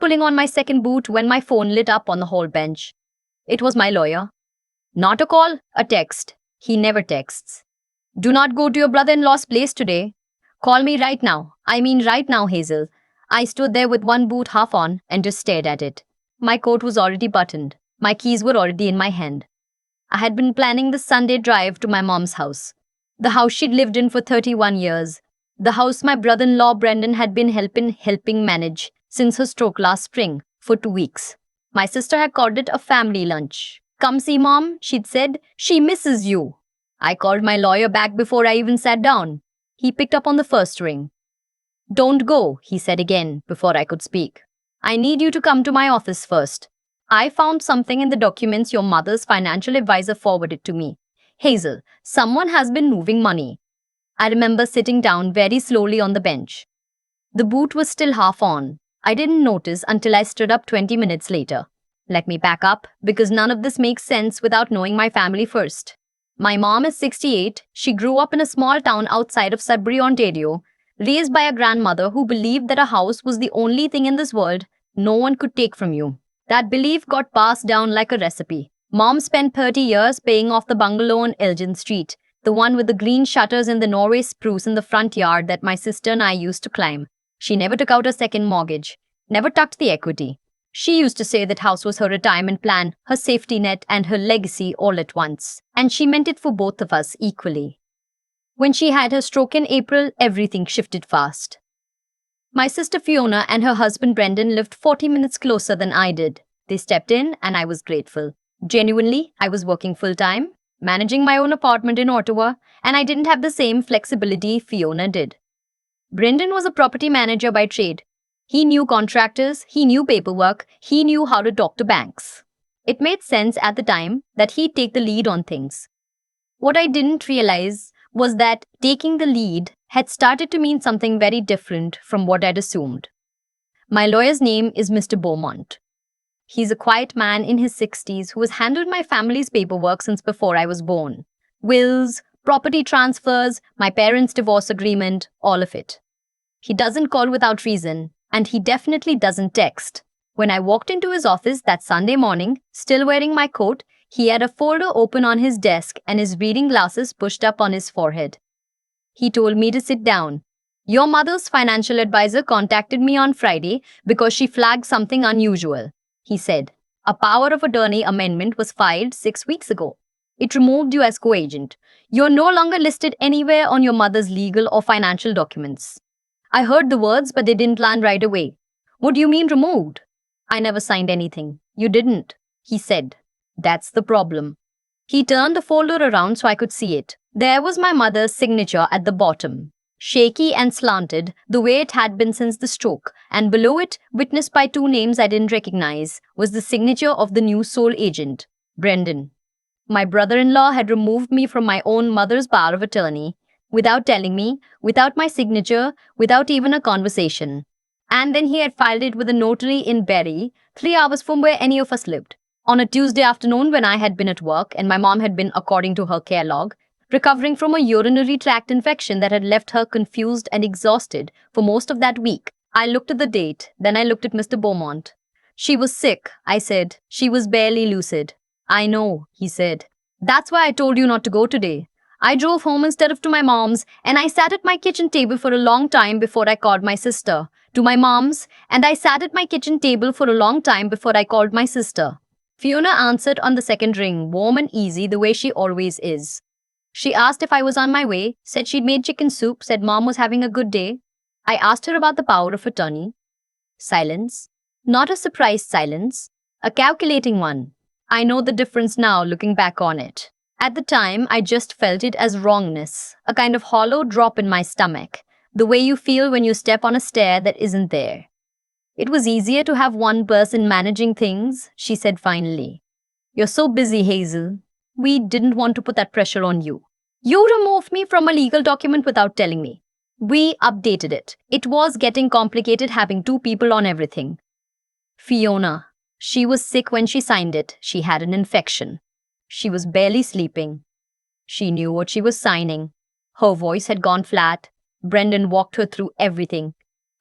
pulling on my second boot when my phone lit up on the hall bench. It was my lawyer. Not a call, a text. He never texts. Do not go to your brother-in-law's place today. Call me right now. I mean right now, Hazel. I stood there with one boot half on and just stared at it. My coat was already buttoned. My keys were already in my hand. I had been planning the Sunday drive to my mom's house. The house she'd lived in for 31 years. The house my brother-in-law Brendan had been helping manage since her stroke last spring for 2 weeks. My sister had called it a family lunch. Come see mom, she'd said. She misses you. I called my lawyer back before I even sat down. He picked up on the first ring. Don't go, he said again before I could speak. I need you to come to my office first. I found something in the documents your mother's financial advisor forwarded to me. Hazel, someone has been moving money. I remember sitting down very slowly on the bench. The boot was still half on. I didn't notice until I stood up 20 minutes later. Let me back up, because none of this makes sense without knowing my family first. My mom is 68. She grew up in a small town outside of Sudbury, Ontario, raised by a grandmother who believed that a house was the only thing in this world no one could take from you. That belief got passed down like a recipe. Mom spent 30 years paying off the bungalow on Elgin Street, the one with the green shutters and the Norway spruce in the front yard that my sister and I used to climb. She never took out a second mortgage, never tucked the equity. She used to say that house was her retirement plan, her safety net, and her legacy all at once. And she meant it for both of us equally. When she had her stroke in April, everything shifted fast. My sister Fiona and her husband Brendan lived 40 minutes closer than I did. They stepped in and I was grateful. Genuinely, I was working full-time, managing my own apartment in Ottawa, and I didn't have the same flexibility Fiona did. Brendan was a property manager by trade. He knew contractors, he knew paperwork, he knew how to talk to banks. It made sense at the time that he'd take the lead on things. What I didn't realize was that taking the lead had started to mean something very different from what I'd assumed. My lawyer's name is Mr. Beaumont. He's a quiet man in his 60s who has handled my family's paperwork since before I was born. Wills, property transfers, my parents' divorce agreement, all of it. He doesn't call without reason, and he definitely doesn't text. When I walked into his office that Sunday morning, still wearing my coat, he had a folder open on his desk and his reading glasses pushed up on his forehead. He told me to sit down. Your mother's financial advisor contacted me on Friday because she flagged something unusual, he said. A power of attorney amendment was filed 6 weeks ago. It removed you as co-agent. You're no longer listed anywhere on your mother's legal or financial documents. I heard the words, but they didn't land right away. What do you mean removed? I never signed anything. You didn't, he said. That's the problem. He turned the folder around so I could see it. There was my mother's signature at the bottom, shaky and slanted, the way it had been since the stroke, and below it, witnessed by 2 names I didn't recognize, was the signature of the new sole agent, Brendan. My brother-in-law had removed me from my own mother's power of attorney, without telling me, without my signature, without even a conversation. And then he had filed it with a notary in Barrie, 3 hours from where any of us lived. On a Tuesday afternoon when I had been at work and my mom had been, according to her care log, recovering from a urinary tract infection that had left her confused and exhausted for most of that week. I looked at the date, then I looked at Mr. Beaumont. She was sick, I said. She was barely lucid. I know, he said. That's why I told you not to go today. I drove home instead of to my mom's, and I sat at my kitchen table for a long time before I called my sister. To my mom's, and I sat at my kitchen table for a long time before I called my sister. Fiona answered on the second ring, warm and easy the way she always is. She asked if I was on my way, said she'd made chicken soup, said mom was having a good day. I asked her about the power of attorney. Silence. Not a surprised silence. A calculating one. I know the difference now looking back on it. At the time, I just felt it as wrongness, a kind of hollow drop in my stomach, the way you feel when you step on a stair that isn't there. It was easier to have one person managing things, she said finally. You're so busy, Hazel. We didn't want to put that pressure on you. You removed me from a legal document without telling me. We updated it. It was getting complicated having 2 people on everything. Fiona. She was sick when she signed it. She had an infection. She was barely sleeping. She knew what she was signing. Her voice had gone flat. Brendan walked her through everything.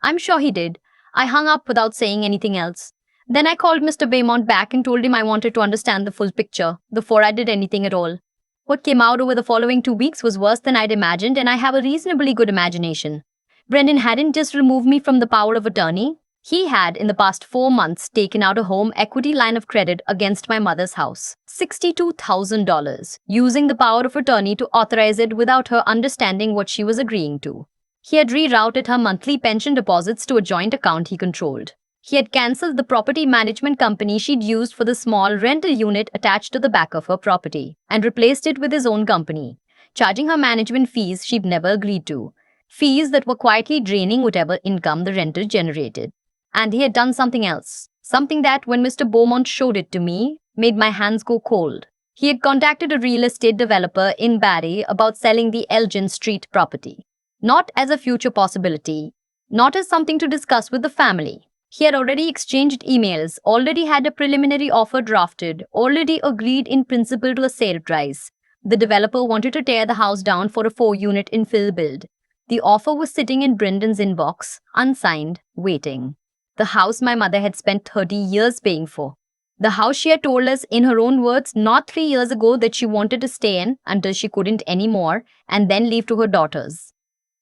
I'm sure he did. I hung up without saying anything else. Then I called Mr. Beaumont back and told him I wanted to understand the full picture before I did anything at all. What came out over the following 2 weeks was worse than I'd imagined, and I have a reasonably good imagination. Brendan hadn't just removed me from the power of attorney. He had, in the past 4 months, taken out a home equity line of credit against my mother's house. $62,000, using the power of attorney to authorize it without her understanding what she was agreeing to. He had rerouted her monthly pension deposits to a joint account he controlled. He had cancelled the property management company she'd used for the small rental unit attached to the back of her property and replaced it with his own company, charging her management fees she'd never agreed to, fees that were quietly draining whatever income the renter generated. And he had done something else, something that, when Mr. Beaumont showed it to me, made my hands go cold. He had contacted a real estate developer in Barrie about selling the Elgin Street property. Not as a future possibility, not as something to discuss with the family. He had already exchanged emails, already had a preliminary offer drafted, already agreed in principle to a sale price. The developer wanted to tear the house down for a 4-unit infill build. The offer was sitting in Brendan's inbox, unsigned, waiting. The house my mother had spent 30 years paying for. The house she had told us, in her own words, not 3 years ago, that she wanted to stay in until she couldn't anymore and then leave to her daughters.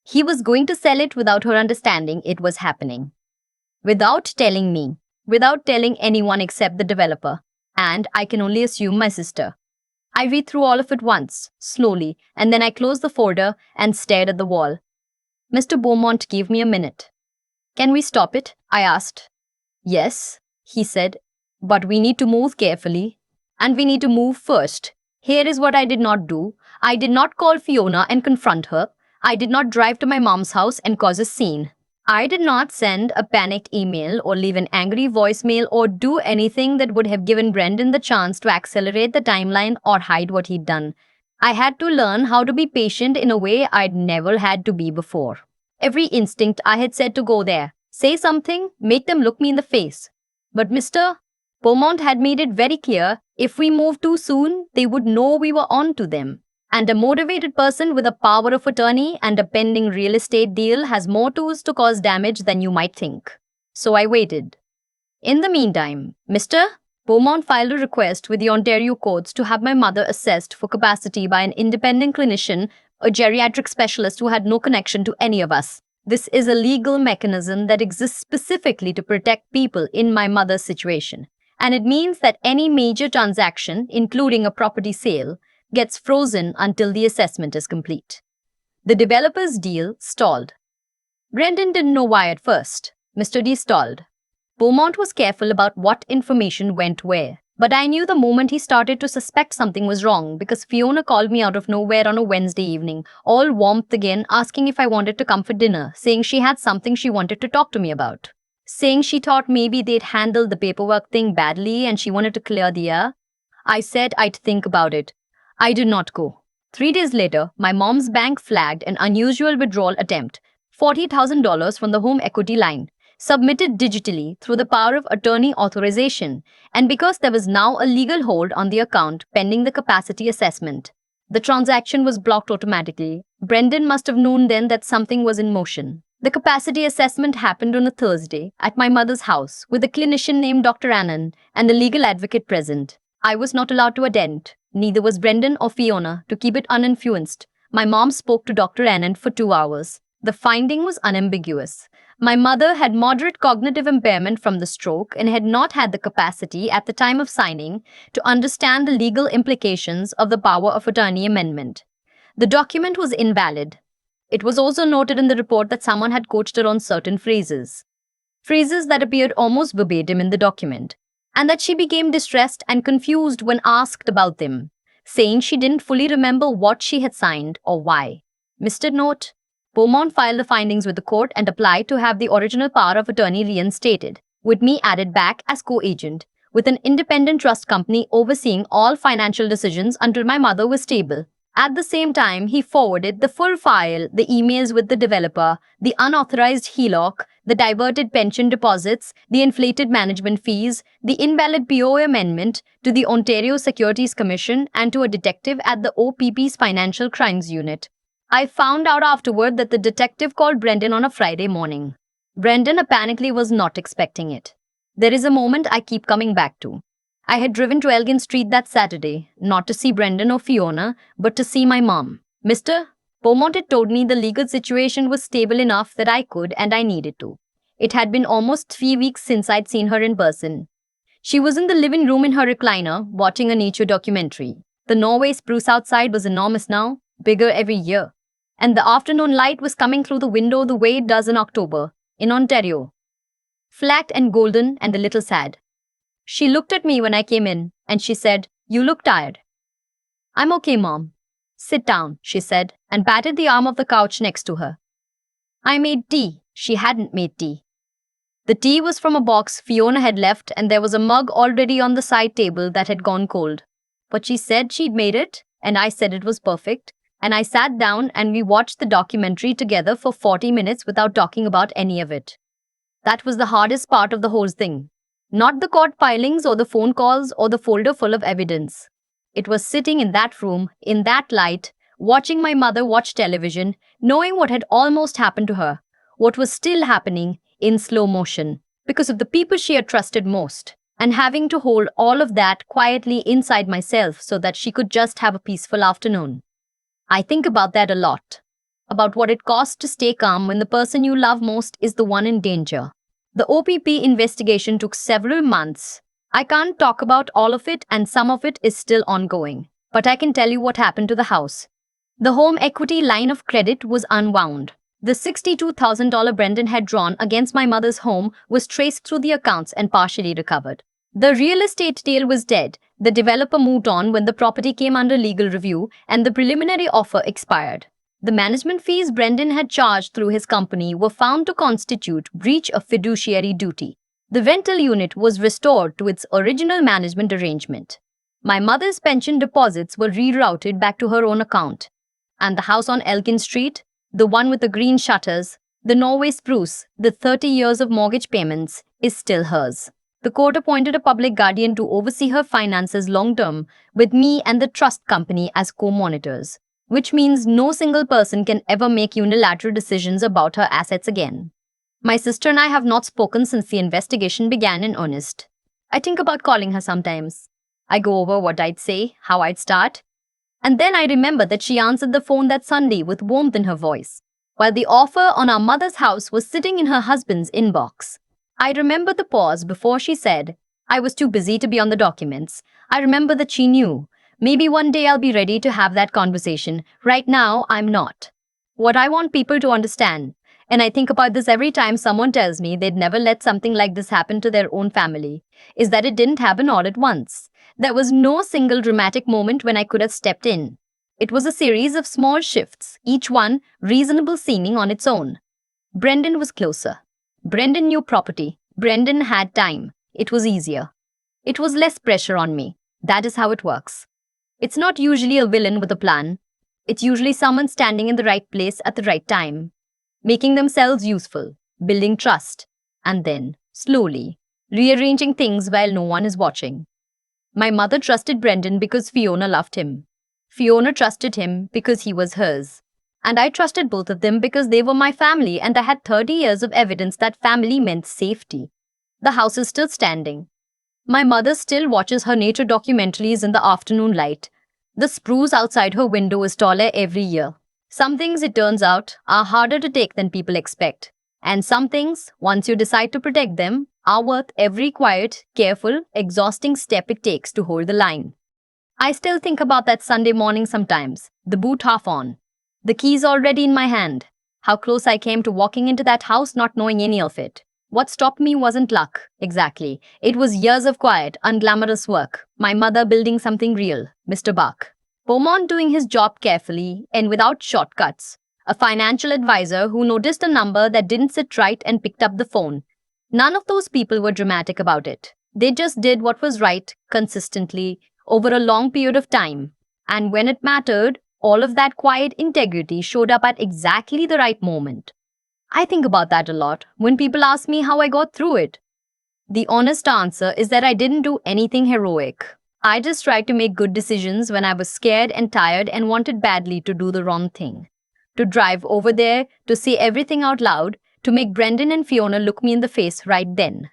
He was going to sell it without her understanding it was happening. Without telling me, without telling anyone except the developer, and I can only assume my sister. I read through all of it once, slowly, and then I closed the folder and stared at the wall. Mr. Beaumont gave me a minute. "Can we stop it?" I asked. "Yes," he said, "but we need to move carefully. And we need to move first. Here is what I did not do. I did not call Fiona and confront her. I did not drive to my mom's house and cause a scene. I did not send a panicked email or leave an angry voicemail or do anything that would have given Brendan the chance to accelerate the timeline or hide what he'd done. I had to learn how to be patient in a way I'd never had to be before. Every instinct I had said to go there, say something, make them look me in the face. But Mr. Beaumont had made it very clear, if we moved too soon, they would know we were on to them. And a motivated person with a power of attorney and a pending real estate deal has more tools to cause damage than you might think. So I waited. In the meantime, Mr. Beaumont filed a request with the Ontario courts to have my mother assessed for capacity by an independent clinician, a geriatric specialist who had no connection to any of us. This is a legal mechanism that exists specifically to protect people in my mother's situation. And it means that any major transaction, including a property sale, gets frozen until the assessment is complete. The developer's deal stalled. Brendan didn't know why at first. Mr. D stalled. Beaumont was careful about what information went where. But I knew the moment he started to suspect something was wrong, because Fiona called me out of nowhere on a Wednesday evening, all warmth again, asking if I wanted to come for dinner, saying she had something she wanted to talk to me about. Saying she thought maybe they'd handled the paperwork thing badly and she wanted to clear the air. I said I'd think about it. I did not go. 3 days later, my mom's bank flagged an unusual withdrawal attempt, $40,000 from the home equity line, submitted digitally through the power of attorney authorization, and because there was now a legal hold on the account pending the capacity assessment. The transaction was blocked automatically. Brendan must have known then that something was in motion. The capacity assessment happened on a Thursday at my mother's house with a clinician named Dr. Annan and a legal advocate present. I was not allowed to attend. Neither was Brendan or Fiona, to keep it uninfluenced. My mom spoke to Dr. Annan for 2 hours. The finding was unambiguous. My mother had moderate cognitive impairment from the stroke and had not had the capacity at the time of signing to understand the legal implications of the power of attorney amendment. The document was invalid. It was also noted in the report that someone had coached her on certain phrases that appeared almost verbatim in the document, and that she became distressed and confused when asked about them, saying she didn't fully remember what she had signed or why. Mr. Note: Beaumont filed the findings with the court and applied to have the original power of attorney reinstated, with me added back as co-agent, with an independent trust company overseeing all financial decisions until my mother was stable. At the same time, he forwarded the full file, the emails with the developer, the unauthorized HELOC, the diverted pension deposits, the inflated management fees, the invalid POA amendment to the Ontario Securities Commission and to a detective at the OPP's Financial Crimes Unit. I found out afterward that the detective called Brendan on a Friday morning. Brendan apparently was not expecting it. There is a moment I keep coming back to. I had driven to Elgin Street that Saturday, not to see Brendan or Fiona, but to see my mom. Mr. Beaumont had told me the legal situation was stable enough that I could and I needed to. It had been almost 3 weeks since I'd seen her in person. She was in the living room in her recliner, watching a nature documentary. The Norway spruce outside was enormous now, bigger every year. And the afternoon light was coming through the window the way it does in October, in Ontario. Flat and golden and a little sad. She looked at me when I came in, and she said, "You look tired." "I'm okay, Mom." "Sit down," she said, and patted the arm of the couch next to her. I made tea. She hadn't made tea. The tea was from a box Fiona had left, and there was a mug already on the side table that had gone cold. But she said she'd made it, and I said it was perfect, and I sat down and we watched the documentary together for 40 minutes without talking about any of it. That was the hardest part of the whole thing. Not the court filings or the phone calls or the folder full of evidence. It was sitting in that room, in that light, watching my mother watch television, knowing what had almost happened to her, what was still happening in slow motion, because of the people she had trusted most, and having to hold all of that quietly inside myself so that she could just have a peaceful afternoon. I think about that a lot. About what it costs to stay calm when the person you love most is the one in danger. The OPP investigation took several months. I can't talk about all of it, and some of it is still ongoing. But I can tell you what happened to the house. The home equity line of credit was unwound. The $62,000 Brendan had drawn against my mother's home was traced through the accounts and partially recovered. The real estate deal was dead. The developer moved on when the property came under legal review and the preliminary offer expired. The management fees Brendan had charged through his company were found to constitute breach of fiduciary duty. The rental unit was restored to its original management arrangement. My mother's pension deposits were rerouted back to her own account. And the house on Elgin Street, the one with the green shutters, the Norway spruce, the 30 years of mortgage payments, is still hers. The court appointed a public guardian to oversee her finances long-term, with me and the trust company as co-monitors, which means no single person can ever make unilateral decisions about her assets again. My sister and I have not spoken since the investigation began in earnest. I think about calling her sometimes. I go over what I'd say, how I'd start, and then I remember that she answered the phone that Sunday with warmth in her voice, while the offer on our mother's house was sitting in her husband's inbox. I remember the pause before she said, "I was too busy to be on the documents." I remember that she knew, maybe one day I'll be ready to have that conversation. Right now, I'm not. What I want people to understand, and I think about this every time someone tells me they'd never let something like this happen to their own family, is that it didn't happen all at once. There was no single dramatic moment when I could have stepped in. It was a series of small shifts, each one reasonable seeming on its own. Brendan was closer. Brendan knew property. Brendan had time. It was easier. It was less pressure on me. That is how it works. It's not usually a villain with a plan. It's usually someone standing in the right place at the right time, making themselves useful, building trust, and then, slowly, rearranging things while no one is watching. My mother trusted Brendan because Fiona loved him. Fiona trusted him because he was hers. And I trusted both of them because they were my family, and I had 30 years of evidence that family meant safety. The house is still standing. My mother still watches her nature documentaries in the afternoon light. The spruce outside her window is taller every year. Some things, it turns out, are harder to take than people expect. And some things, once you decide to protect them, are worth every quiet, careful, exhausting step it takes to hold the line. I still think about that Sunday morning sometimes, the boot half on, the keys already in my hand, how close I came to walking into that house not knowing any of it. What stopped me wasn't luck, exactly. It was years of quiet, unglamorous work. My mother building something real, Mr. Buck. Beaumont doing his job carefully and without shortcuts. A financial advisor who noticed a number that didn't sit right and picked up the phone. None of those people were dramatic about it. They just did what was right, consistently, over a long period of time. And when it mattered, all of that quiet integrity showed up at exactly the right moment. I think about that a lot when people ask me how I got through it. The honest answer is that I didn't do anything heroic. I just tried to make good decisions when I was scared and tired and wanted badly to do the wrong thing. To drive over there, to say everything out loud, to make Brendan and Fiona look me in the face right then.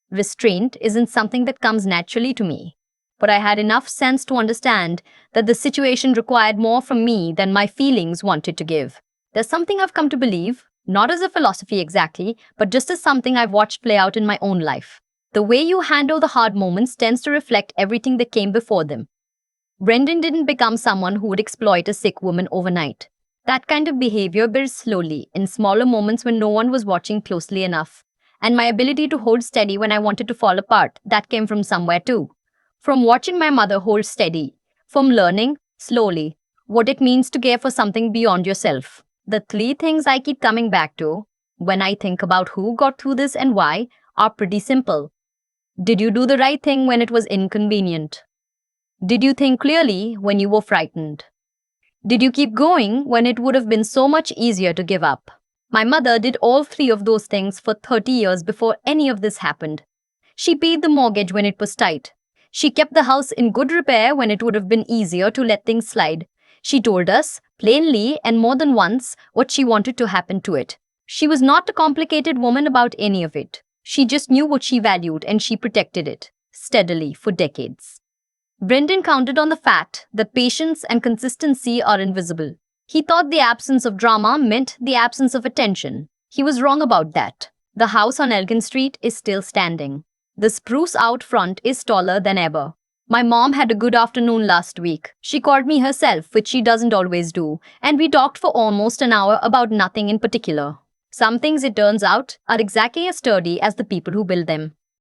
Restraint isn't something that comes naturally to me, but I had enough sense to understand that the situation required more from me than my feelings wanted to give. There's something I've come to believe, not as a philosophy exactly, but just as something I've watched play out in my own life. The way you handle the hard moments tends to reflect everything that came before them. Brendan didn't become someone who would exploit a sick woman overnight. That kind of behavior builds slowly, in smaller moments when no one was watching closely enough. And my ability to hold steady when I wanted to fall apart, that came from somewhere too. From watching my mother hold steady, from learning, slowly, what it means to care for something beyond yourself. The three things I keep coming back to, when I think about who got through this and why, are pretty simple. Did you do the right thing when it was inconvenient? Did you think clearly when you were frightened? Did you keep going when it would have been so much easier to give up? My mother did all three of those things for 30 years before any of this happened. She paid the mortgage when it was tight. She kept the house in good repair when it would have been easier to let things slide. She told us, plainly and more than once, what she wanted to happen to it. She was not a complicated woman about any of it. She just knew what she valued and she protected it, steadily, for decades. Brendan counted on the fact that patience and consistency are invisible. He thought the absence of drama meant the absence of attention. He was wrong about that. The house on Elgin Street is still standing. The spruce out front is taller than ever. My mom had a good afternoon last week. She called me herself, which she doesn't always do, and we talked for almost an hour about nothing in particular. Some things, it turns out, are exactly as sturdy as the people who build them.